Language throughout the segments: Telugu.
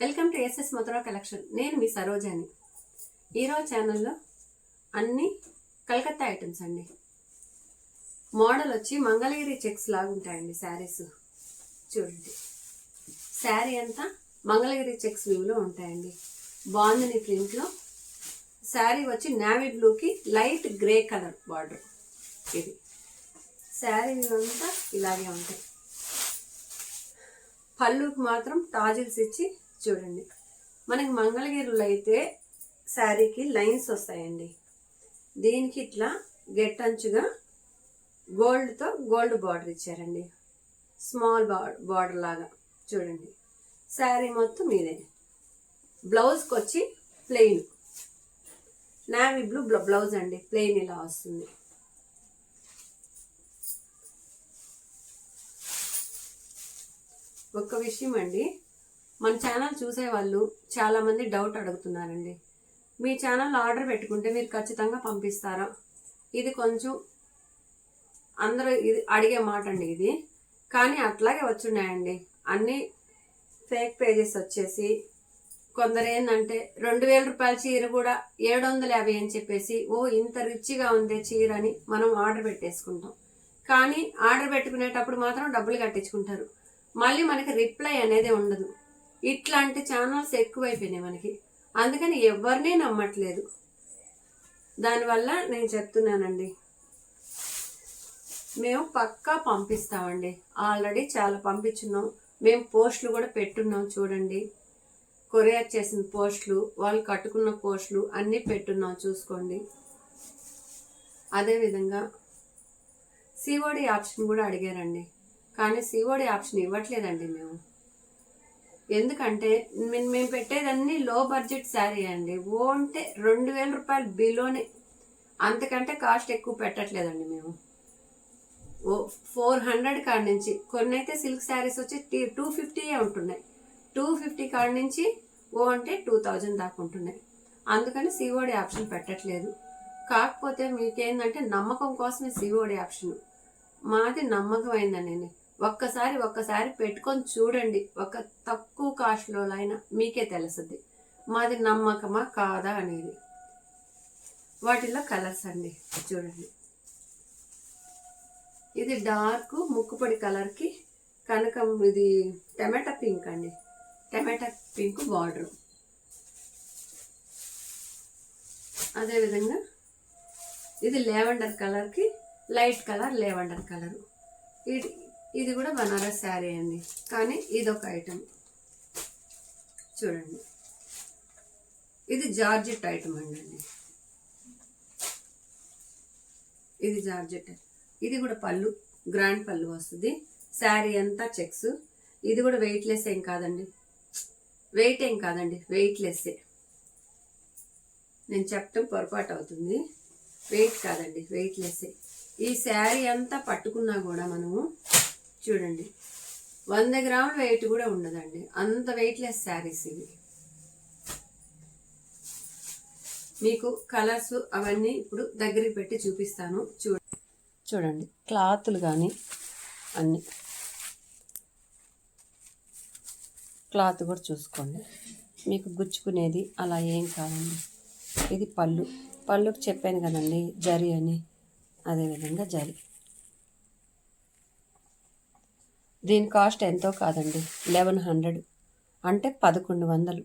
Welcome to SS Madhura collection. నేను మీ సరోజాని. ఈరోజు ఛానల్లో అన్ని కలకత్తా ఐటమ్స్ అండి. మోడల్ వచ్చి మంగళగిరి చెక్స్ లాగా ఉంటాయండి శారీస్. చూడండి, శారీ అంతా మంగళగిరి చెక్స్ వ్యూలో ఉంటాయండి. బాందిని ప్రింట్లో శారీ వచ్చి నేవీ బ్లూకి లైట్ గ్రే కలర్ బార్డర్. ఇది శారీ అంతా ఇలాగే ఉంటాయి. పళ్ళుకి మాత్రం టాజిల్స్ ఇచ్చి చూడండి. మనకి మంగళగిరిలో అయితే శారీకి లైన్స్ వస్తాయండి. దీనికి ఇట్లా గెట్టంచుగా గోల్డ్తో గోల్డ్ బార్డర్ ఇచ్చారండి. స్మాల్ బార్డర్ లాగా చూడండి. శారీ మొత్తం ఇదే. బ్లౌజ్కి వచ్చి ప్లెయిన్ నేవీ బ్లూ బ్లౌజ్ అండి. ప్లెయిన్ ఇలా వస్తుంది. ఒక్క విషయం అండి, మన ఛానల్ చూసే వాళ్ళు చాలామంది డౌట్ అడుగుతున్నారండి. మీ ఛానల్ ఆర్డర్ పెట్టుకుంటే మీరు ఖచ్చితంగా పంపిస్తారా? ఇది కొంచెం అందరూ ఇది అడిగే మాట అండి. ఇది కానీ అట్లాగే వచ్చున్నాయండి. అన్నీ ఫేక్ పేజెస్ వచ్చేసి కొందరు ఏంటంటే 2000 రూపాయల చీర కూడా 750 అని చెప్పేసి ఇంత రిచ్గా ఉంది చీర అని మనం ఆర్డర్ పెట్టేసుకుంటాం. కానీ ఆర్డర్ పెట్టుకునేటప్పుడు మాత్రం డబ్బులు కట్టించుకుంటారు. మళ్ళీ మనకి రిప్లై అనేది ఉండదు. ఇట్లాంటి ఛానల్స్ ఎక్కువైపోయినాయి మనకి. అందుకని ఎవరిని నమ్మట్లేదు. దానివల్ల నేను చెప్తున్నానండి, మేము పక్కా పంపిస్తామండి. ఆల్రెడీ చాలా పంపించున్నాం. మేము పోస్టులు కూడా పెట్టున్నాం. చూడండి, కొరియర్ చేసిన పోస్టులు, వాళ్ళు కట్టుకున్న పోస్టులు అన్నీ పెట్టున్నాం. చూసుకోండి. అదేవిధంగా సిఓడి ఆప్షన్ కూడా అడిగారండి. కానీ సిఓడి ఆప్షన్ ఇవ్వట్లేదండి మేము. ఎందుకంటే మేము పెట్టేదన్నీ లో బడ్జెట్ శారీ అండి. అంటే 2000 రూపాయలు బిలోనే, అంతకంటే కాస్ట్ ఎక్కువ పెట్టట్లేదండి మేము. 400 కాడ నుంచి, కొన్ని అయితే సిల్క్ శారీస్ వచ్చి 250 ఉంటున్నాయి. 250 కాడ నుంచి అంటే 2000 దాకా ఉంటున్నాయి. అందుకని సిఓడి ఆప్షన్ పెట్టట్లేదు. కాకపోతే మీకేందంటే నమ్మకం కోసమే సిఓడి ఆప్షన్. మాది నమ్మకం అయిందండి. ఒక్కసారి పెట్టుకొని చూడండి. ఒక తక్కువ కాస్ట్లో అయినా మీకే తెలుస్తుంది మాది నమ్మకమా కాదా అనేది. వాటిల్లో కలర్స్ అండి చూడండి. ఇది డార్క్ ముక్కుపొడి కలర్కి కనకం, ఇది టమాటా పింక్ అండి. టమాటా పింక్ బార్డర్. అదేవిధంగా ఇది లేవెండర్ కలర్కి లైట్ కలర్ లేవెండర్ కలర్. ఇది కూడా బనారస్ శారీ అండి. కానీ ఇదొక ఐటమ్ చూడండి. ఇది జార్జెట్ ఐటమ్ అండి. ఇది జార్జెట్. ఇది కూడా పళ్ళు, గ్రాండ్ పళ్ళు వస్తుంది. శారీ అంతా చెక్స్. ఇది కూడా వెయిట్లెస్ ఏం కాదండి. వెయిట్లెస్సే. నేను చెప్పటం పొరపాటు అవుతుంది. వెయిట్ కాదండి, వెయిట్లెస్సే. ఈ శారీ అంతా పట్టుకున్నా కూడా మనము చూడండి 100 గ్రాముల వెయిట్ కూడా ఉండదండి. అంత వెయిట్లెస్ శారీస్ ఇవి. మీకు కలర్స్ అవన్నీ ఇప్పుడు దగ్గరికి పెట్టి చూపిస్తాను. చూడండి క్లాతులు కానీ అన్నీ, క్లాత్ కూడా చూసుకోండి. మీకు గుచ్చుకునేది అలా ఏం కాదండి. ఇది పళ్ళుకి చెప్పాను కదండి జరీ అని. అదేవిధంగా జరీ. దీని కాస్ట్ ఎంతో కాదండి, 1100 అంటే 1100.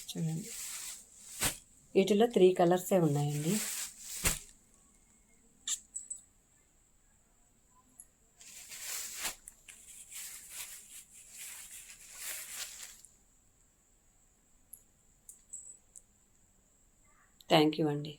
చూడండి, వీటిలో 3 కలర్సే ఉన్నాయండి. థ్యాంక్ యూ అండి.